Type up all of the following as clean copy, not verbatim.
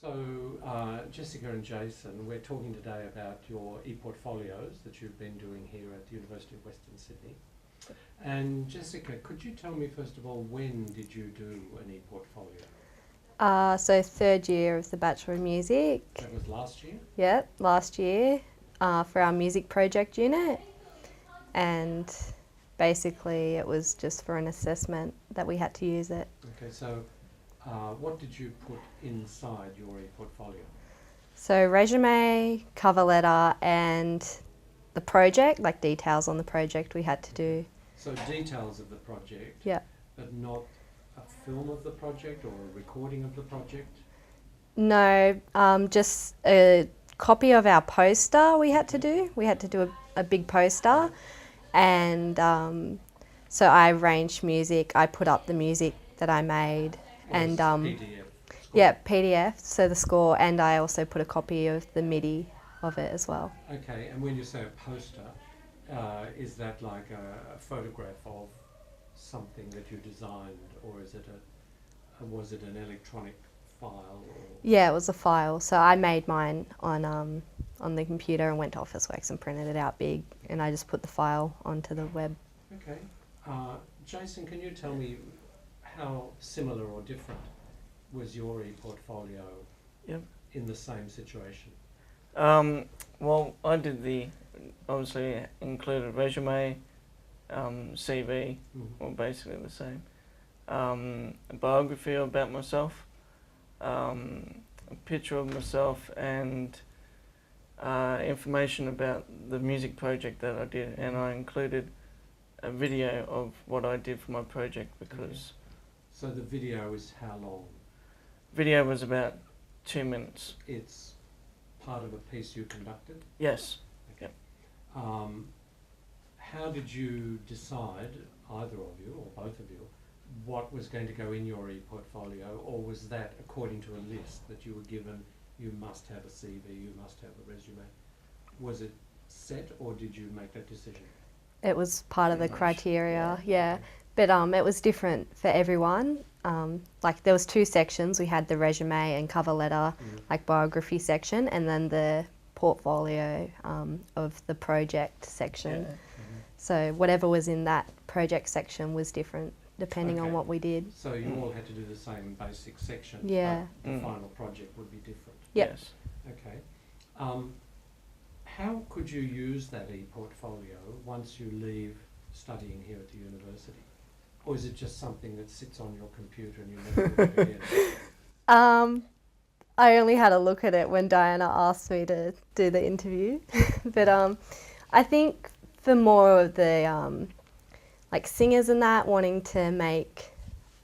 So, Jessica and Jason, we're talking today about your ePortfolios that you've been doing here at the University of Western Sydney. And Jessica, could you tell me first of all, when did you do an ePortfolio? So third year of the Bachelor of Music. That was last year? Yep, last year for our music project unit. And basically it was just for an assessment that we had to use it. Okay, so what did you put inside your ePortfolio? So resume, cover letter and the project, like details on the project we had to do. So details of the project, Yeah. but not a film of the project or a recording of the project? No, just a copy of our poster we had to do. We had to do a big poster. And so I arranged music. I put up the music that I made. And PDF? Score. yeah, PDF, so the score, and I also put a copy of the MIDI of it as well. Okay, and when you say a poster, is that like a photograph of something that you designed, or is it was it an electronic file? Or? Yeah, it was a file. So I made mine on the computer and went to Officeworks and printed it out big, and I just put the file onto the web. Okay. Jason, can you tell me how similar or different was your ePortfolio Yep. in the same situation? Well, I did obviously included resume, CV, or basically the same. A biography about myself, a picture of myself, and information about the music project that I did, and I included a video of what I did for my project because. Okay. So the video is how long? Video was about 2 minutes. It's part of a piece you conducted? Yes. Okay. How did you decide, either of you or both of you, what was going to go in your ePortfolio, or was that according to a list that you were given, you must have a CV, you must have a resume? Was it set, or did you make that decision? It was part of the Pretty much, criteria, yeah. Okay. But it was different for everyone. Like there was 2 sections. We had the resume and cover letter, like biography section, and then the portfolio of the project section. Yeah. So whatever was in that project section was different depending on Okay. what we did. So you all had to do the same basic section, Yeah. but the final project would be different. Yep. Yes. Okay. How could you use that ePortfolio once you leave studying here at the university? Or is it just something that sits on your computer and you never look at it again? I only had a look at it when Diana asked me to do the interview. But I think for more of the like singers and that wanting to make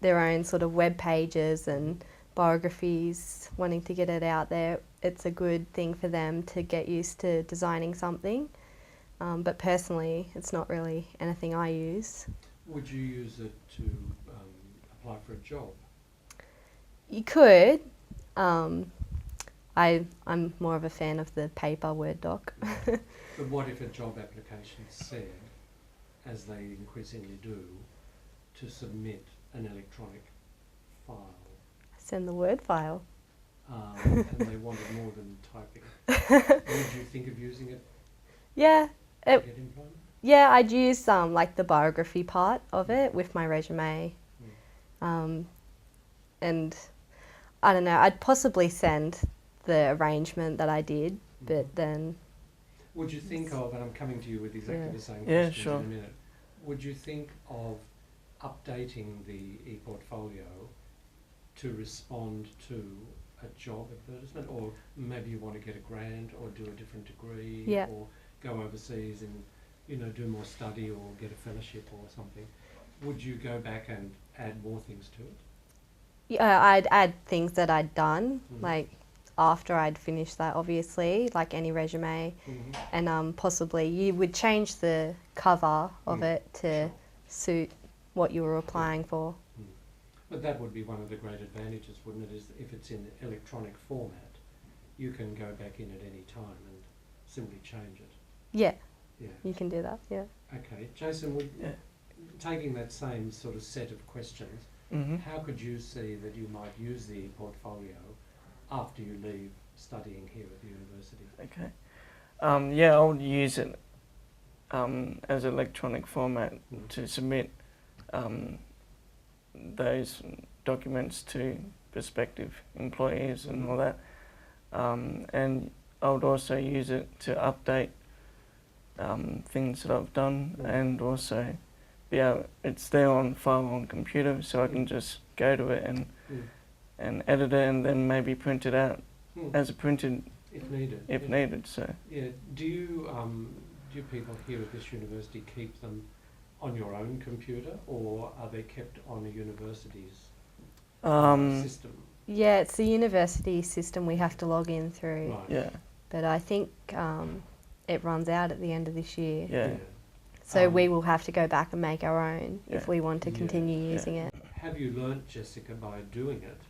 their own sort of web pages and biographies, wanting to get it out there, it's a good thing for them to get used to designing something. But personally, it's not really anything I use. Would you use it to apply for a job? You could. I'm more of a fan of the paper Word doc. But what if a job application said, as they increasingly do, to submit an electronic file? Send the Word file. And they wanted more than typing. Would you think of using it Yeah, to get employment? yeah, I'd use like the biography part of it with my resume. And I don't know, I'd possibly send the arrangement that I did, but then Would you think of, and I'm coming to you with exactly the same Yeah, questions sure. in a minute, would you think of updating the ePortfolio to respond to a job advertisement, or maybe you want to get a grant or do a different degree, Yeah. or go overseas and do more study or get a fellowship or something? Would you go back and add more things to it? yeah, I'd add things that I'd done, like after I'd finished that, obviously, like any resume, and possibly you would change the cover of it to suit what you were applying for. But that would be one of the great advantages, wouldn't it, is if it's in electronic format, you can go back in at any time and simply change it. Yeah, Yeah. you can do that, yeah. Okay. Jason, taking that same sort of set of questions, how could you see that you might use the portfolio after you leave studying here at the university? Okay. Yeah, I'll use it as electronic format to submit those documents to prospective employees and all that. And I would also use it to update things that I've done, and also it's there on file on computer, so I can just go to it and edit it, and then maybe print it out as a printed if needed. If needed. So yeah, do you people here at this university keep them on your own computer, or are they kept on a university's system? Yeah, it's the university system we have to log in through. Right. yeah, But I think it runs out at the end of this year. yeah. So we will have to go back and make our own if Yeah. we want to continue Yeah. using it. Have you learnt, Jessica, by doing it,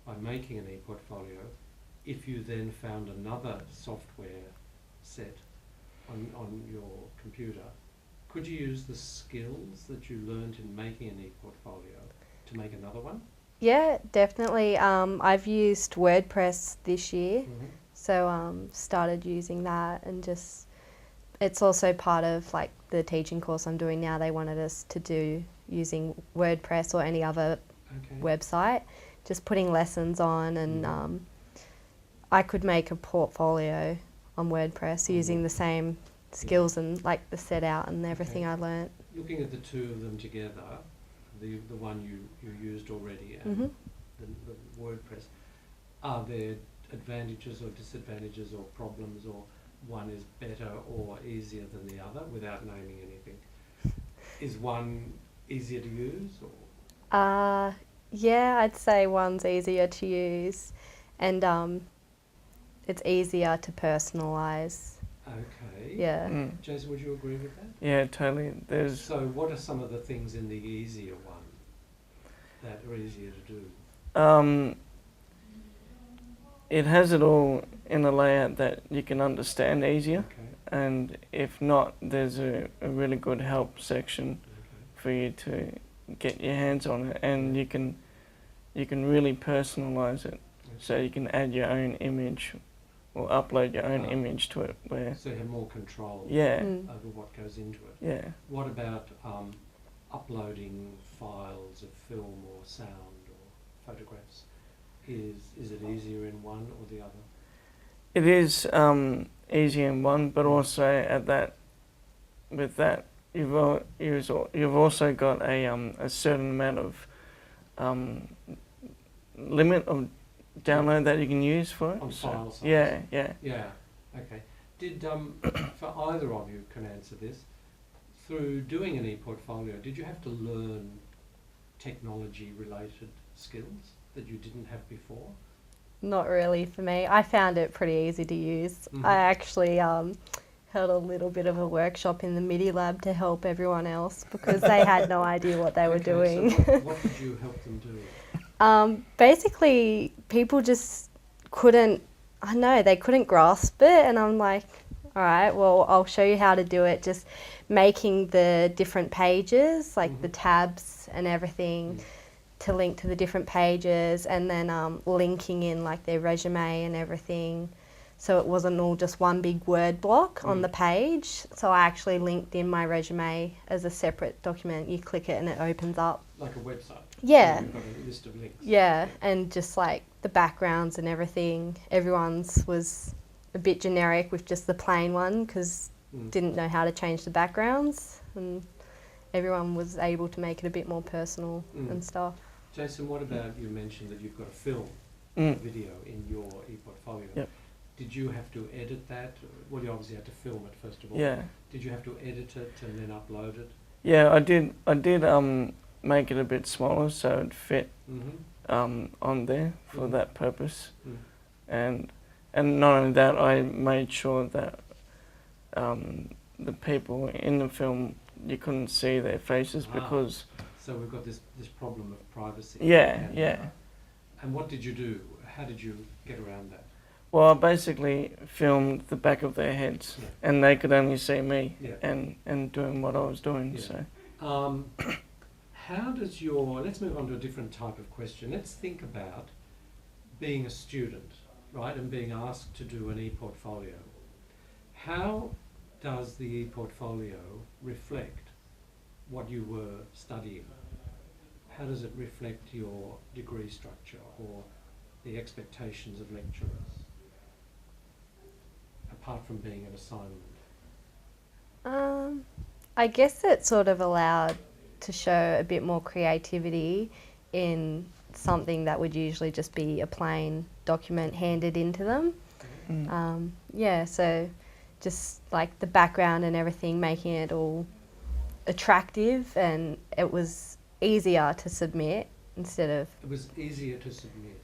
by making an ePortfolio, if you then found another software set on your computer, could you use the skills that you learnt in making an ePortfolio to make another one? Yeah, definitely. I've used WordPress this year, so started using that, and just it's also part of like the teaching course I'm doing now. They wanted us to do using WordPress or any other website, just putting lessons on, and I could make a portfolio on WordPress using the same skills and like the set out and everything I learnt. Looking at the two of them together, the one you used already and the WordPress, are there advantages or disadvantages or problems, or one is better or easier than the other without naming anything? Is one easier to use? Or? Yeah, I'd say one's easier to use, and it's easier to personalise. Okay. Yeah. Jason, would you agree with that? Yeah, totally. So what are some of the things in the easier one that are easier to do? It has it all in a layout that you can understand easier, Okay. and if not, there's a really good help section for you to get your hands on it, and you can really personalise it. So you can add your own image or upload your own image to it, where So you have more control over what goes into it. yeah. What about uploading files of film or sound or photographs? Is it easier in one or the other? It is easy in one, but also with that you've also got a certain amount of limit of download that you can use for it. On file size? Yeah. Yeah, okay. Did, for either of you can answer this, through doing an ePortfolio, did you have to learn technology-related skills that you didn't have before? Not really for me. I found it pretty easy to use. I actually held a little bit of a workshop in the MIDI lab to help everyone else because they had no idea what they were doing. So what did you help them do? Basically, people just couldn't, they couldn't grasp it, and I'm like, all right, well, I'll show you how to do it, just making the different pages, like the tabs and everything, to link to the different pages, and then linking in like their resume and everything, so it wasn't all just one big word block on the page. So I actually linked in my resume as a separate document. You click it and it opens up. Like a website? Yeah. So you've got a list of links? Yeah, and just like the backgrounds and everything, everyone's was a bit generic with just the plain one because didn't know how to change the backgrounds, and everyone was able to make it a bit more personal and stuff. Jason, what about, you mentioned that you've got a film, a video in your ePortfolio. Yep. Did you have to edit that? Well, you obviously had to film it first of all. Yeah. Did you have to edit it and then upload it? Yeah, I did make it a bit smaller so it fit on there for that purpose. And not only that, I made sure that the people in the film, you couldn't see their faces because... So we've got this problem of privacy. Yeah. And what did you do? How did you get around that? Well, I basically filmed the back of their heads, and they could only see me and doing what I was doing. Yeah. So, how does your... Let's move on to a different type of question. Let's think about being a student, right, and being asked to do an ePortfolio, how does the ePortfolio reflect what you were studying? How does it reflect your degree structure or the expectations of lecturers, apart from being an assignment? I guess it sort of allowed to show a bit more creativity in something that would usually just be a plain document handed into them. Yeah, so just like the background and everything, making it all attractive, and it was easier to submit instead of, It was easier to submit.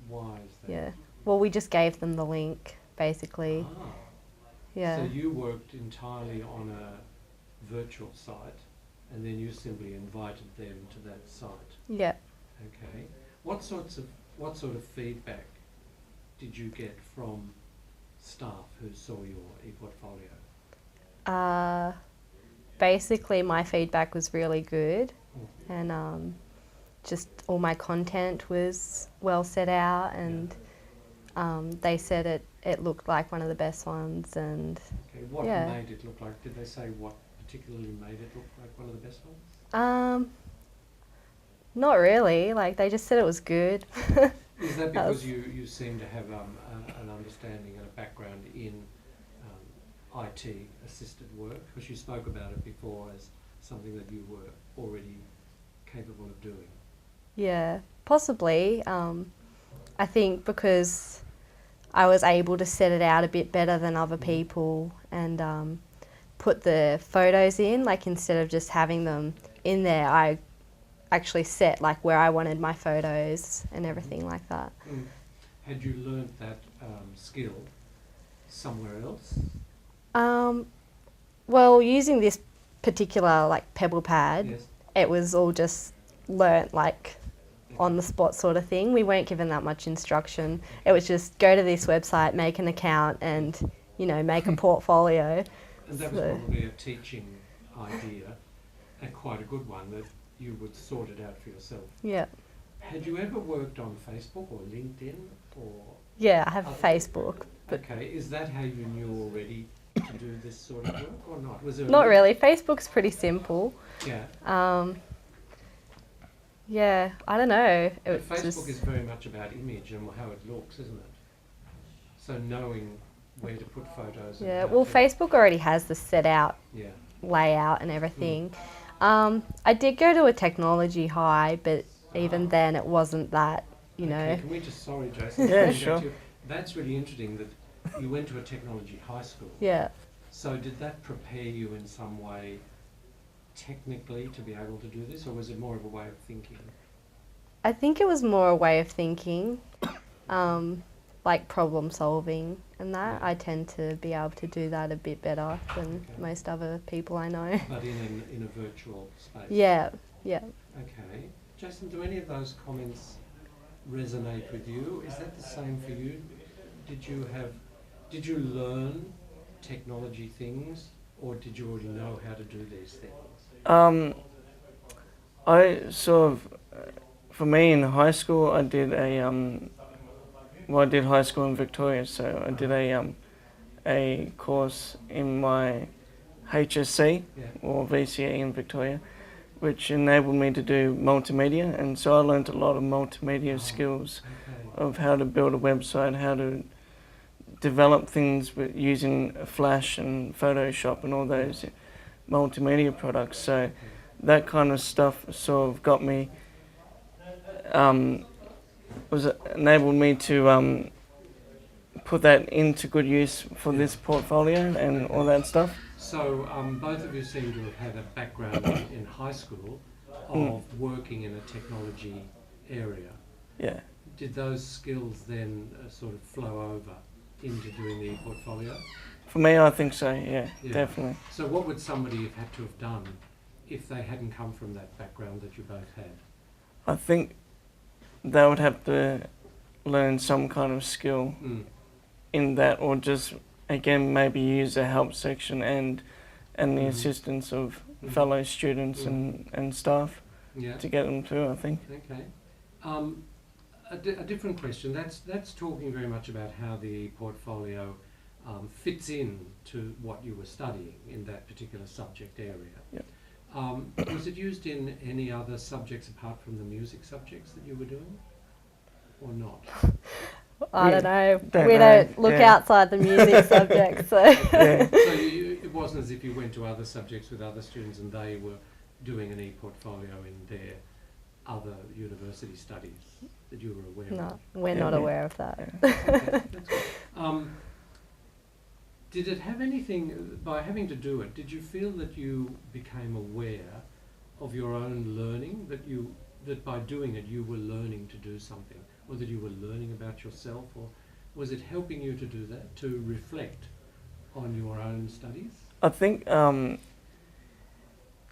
Why is that? yeah. Well, we just gave them the link, basically. Ah, Yeah. so you worked entirely on a virtual site, and then you simply invited them to that site. Yeah. Okay. What sort of feedback did you get from staff who saw your ePortfolio? Basically, my feedback was really good, Mm. and just all my content was well set out, and they said it looked like one of the best ones, and Okay. What yeah. made it look like? Did they say what particularly made it look like one of the best ones? Not really. Like, they just said it was good. Is that That because was- you seem to have an understanding and a background in IT assisted work? Because you spoke about it before as something that you were already capable of doing. Yeah, possibly. I think because I was able to set it out a bit better than other people, and put the photos in, like instead of just having them in there, I actually set like where I wanted my photos and everything like that. Mm. Had you learnt that skill somewhere else? Well, using this particular like Pebble pad, Yes. it was all just learnt like on the spot sort of thing. We weren't given that much instruction. It was just go to this website, make an account, and make a portfolio. And that was So- probably a teaching idea, and quite a good one, that you would sort it out for yourself. Yeah, Had you ever worked on Facebook or LinkedIn or? yeah. I have Other- Facebook, but Okay, is that how you knew already to do this sort of work or not? Was there a not link? really. Facebook's pretty simple. Yeah, Yeah, I don't know. but It Facebook just, is very much about image and how it looks, isn't it? So knowing where to put photos. and yeah. how Well, to- Facebook already has the set out Yeah. layout and everything. I did go to a technology high, but even then it wasn't that, Okay, can we just, sorry Jason. Yeah, to sure. interrupt you. That's really interesting that you went to a technology high school. Yeah. So did that prepare you in some way technically to be able to do this, or was it more of a way of thinking? I think it was more a way of thinking, like problem solving and that. Yeah. I tend to be able to do that a bit better than Okay. most other people I know. But in a virtual space? Yeah, yeah. Okay. Jason, do any of those comments resonate with you? Is that the same for you? Did you learn technology things, or did you already know how to do these things? I sort of, for me in high school, I did I did high school in Victoria, so I did a course in my HSC Yeah. or VCE in Victoria, which enabled me to do multimedia, and so I learnt a lot of multimedia Oh. skills Okay. of how to build a website, how to develop things with using Flash and Photoshop and all those multimedia products. So that kind of stuff sort of got me, enabled me to put that into good use for this portfolio and all that stuff. So both of you seem to have had a background in high school of working in a technology area. Yeah. Did those skills then sort of flow over into doing the ePortfolio? For me, I think so, yeah, Yeah. definitely. So what would somebody have had to have done if they hadn't come from that background that you both had? I think they would have to learn some kind of skill Mm. in that, or just, again, maybe use the help section and the Mhm. assistance of Mhm. fellow students Mm. and staff Yeah. to get them through, I think. Okay. a different question. That's talking very much about how the ePortfolio fits in to what you were studying in that particular subject area. Yep. Was it used in any other subjects apart from the music subjects that you were doing, or not? I don't know. don't We know, don't look yeah. outside the music subject, so. Yeah. So it wasn't as if you went to other subjects with other students and they were doing an ePortfolio in their other university studies that you were aware of? No, we're not Yeah. aware of that. Okay, that's good. Did it have anything, by having to do it, did you feel that you became aware of your own learning, that by doing it you were learning to do something, or that you were learning about yourself, or was it helping you to do that, to reflect on your own studies? I think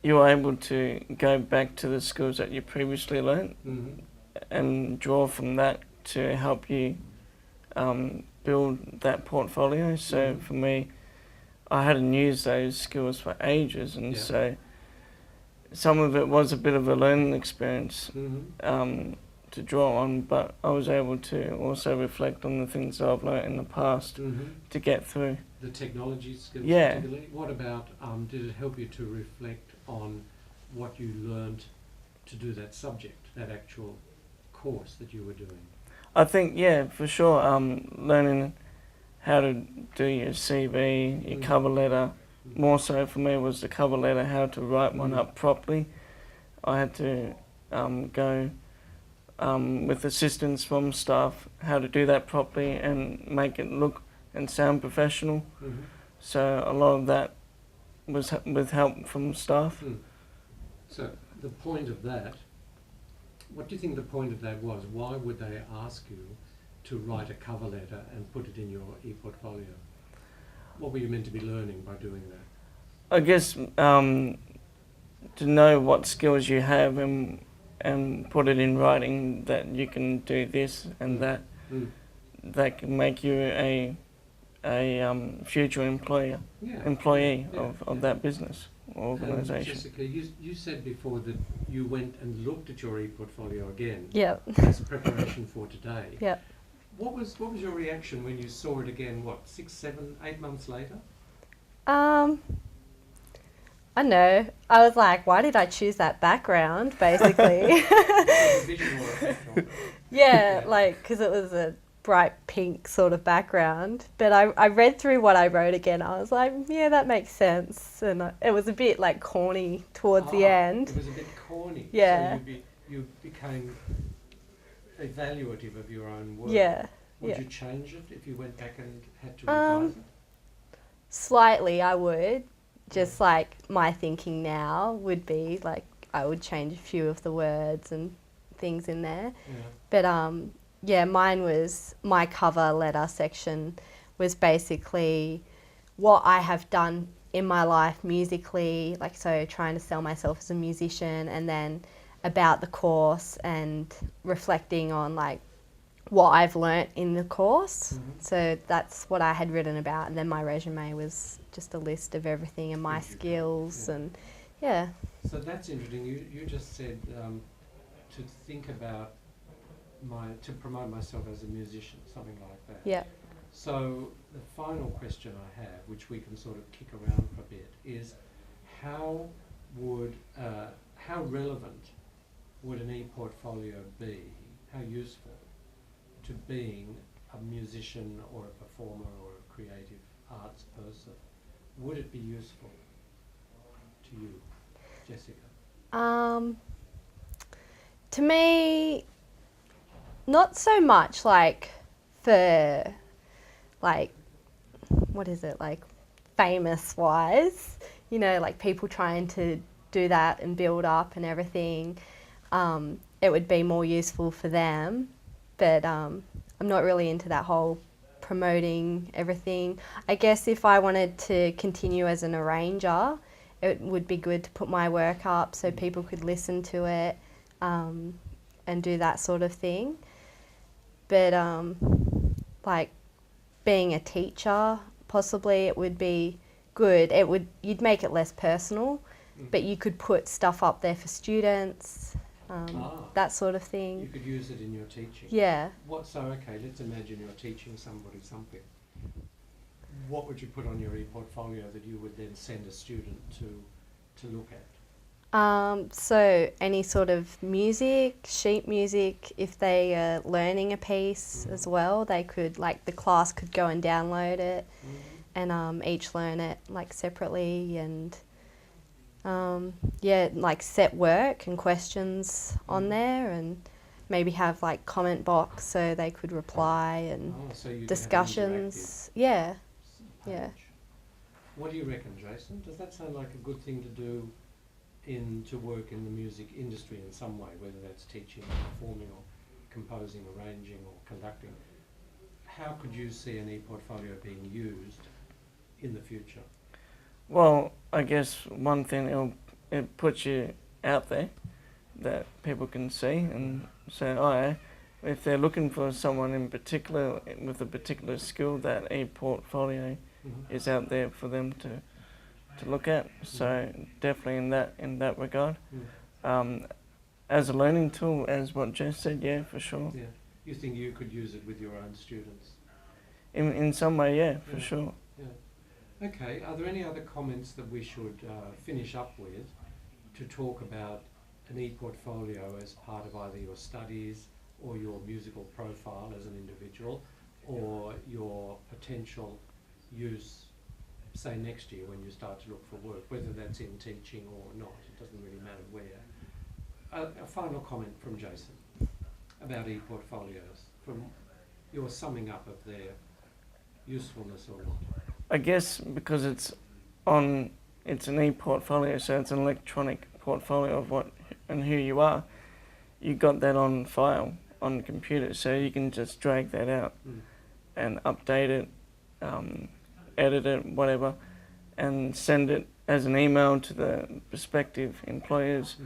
you were able to go back to the skills that you previously learned Mm-hmm. and draw from that to help you build that portfolio. So Mhm. for me, I hadn't used those skills for ages, and Yeah. so some of it was a bit of a learning experience Mm-hmm. to draw on, but I was able to also reflect on the things that I've learnt in the past Mm-hmm. to get through. The technology skills Yeah. particularly. What about, did it help you to reflect on what you learned to do that subject, that actual course that you were doing? I think, yeah, for sure, learning how to do your CV, your Mm. cover letter, more so for me was the cover letter, how to write one Mm. up properly. I had to go with assistance from staff how to do that properly and make it look and sound professional. Mm-hmm. So a lot of that was with help from staff. Mm. So the point of that, what do you think the point of that was? Why would they ask you to write a cover letter and put it in your ePortfolio? What were you meant to be learning by doing that? I guess to know what skills you have and put it in writing that you can do this and Mm. that. Mm. That can make you a future employee Yeah. of that business or And organisation. Jessica, you said before that you went and looked at your ePortfolio again Yep. as preparation for today. Yep. What was your reaction when you saw it again? What, 6, 7, 8 months later? I know. I was like, why did I choose that background, basically? The visual effect of it. Yeah, like, because it was a bright pink sort of background. But I read through what I wrote again. I was like, yeah, that makes sense. And it was a bit, like, corny towards the end. It was a bit corny. Yeah. So you became evaluative of your own work. Yeah. Would yeah. you change it if you went back and had to revise it? Slightly, I would. Just like my thinking now would be like I would change a few of the words and things in there. Yeah. But yeah, mine was my cover letter section was basically what I have done in my life musically, like so trying to sell myself as a musician, and then about the course and reflecting on like what I've learnt in the course. Mhm. So that's what I had written about, and then my resume was just a list of everything and my Thank you. skills Yeah. and yeah. So that's interesting. You just said to think about to promote myself as a musician, something like that. Yeah. So the final question I have, which we can sort of kick around for a bit, is how relevant would an ePortfolio be? How useful to being a musician or a performer or a creative arts person? Would it be useful to you, Jessica? To me, not so much like for like, what is it, like famous wise, you know, like people trying to do that and build up and everything. It would be more useful for them, but I'm not really into that whole promoting everything. I guess if I wanted to continue as an arranger, it would be good to put my work up so people could listen to it and do that sort of thing. But like being a teacher, possibly it would be good. You'd make it less personal, but you could put stuff up there for students that sort of You thing. could use it in your teaching. Yeah. Okay, let's imagine you're teaching somebody something. What would you put on your ePortfolio that you would then send a student to look at? So any sort of music, sheet music, if they are learning a piece as well, they could, like, the class could go and download it and each learn it, like, separately, and like set work and questions on there, and maybe have, like, comment box so they could reply, and So you could have an discussions. interactive Yeah. page. Yeah. What do you reckon, Jason? Does that sound like a good thing to do to work in the music industry in some way, whether that's teaching, performing, or composing, arranging, or conducting? How could you see an ePortfolio being used in the future? Well, I guess one thing, it puts you out there that people can see and say, oh, yeah, if they're looking for someone in particular with a particular skill, that ePortfolio is out there for them to look at. So definitely in that regard. As a learning tool, as what Jess said, yeah, for sure. Yeah. You think you could use it with your own students? In some way, yeah, for sure. Yeah. Okay, are there any other comments that we should finish up with to talk about an ePortfolio as part of either your studies or your musical profile as an individual, or your potential use, say, next year when you start to look for work, whether that's in teaching or not, it doesn't really matter where. A final comment from Jason about ePortfolios, from your summing up of their usefulness or not. I guess because it's an ePortfolio, so it's an electronic portfolio of what and who you are. You got that on file on the computer, so you can just drag that out and update it, edit it, whatever, and send it as an email to the prospective employers,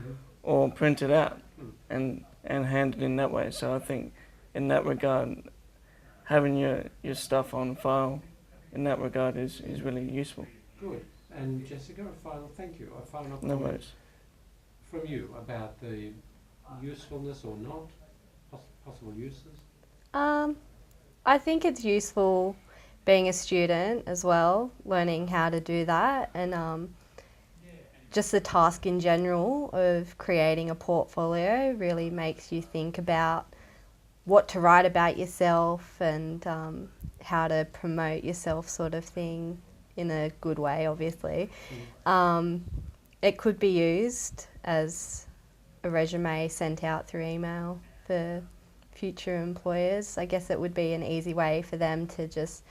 or print it out and hand it in that way. So I think in that regard, having your stuff on file in that regard is really useful. Good. And Jessica, a final No comment worries. from you about the usefulness or not, possible uses? I think it's useful being a student as well, learning how to do that, and just the task in general of creating a portfolio really makes you think about what to write about yourself and how to promote yourself, sort of thing, in a good way, obviously. It could be used as a resume sent out through email for future employers. I guess it would be an easy way for them to just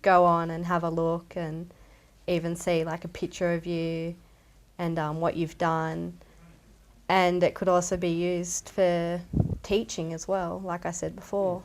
go on and have a look and even see, like, a picture of you and what you've done. And it could also be used for teaching as well, like I said before.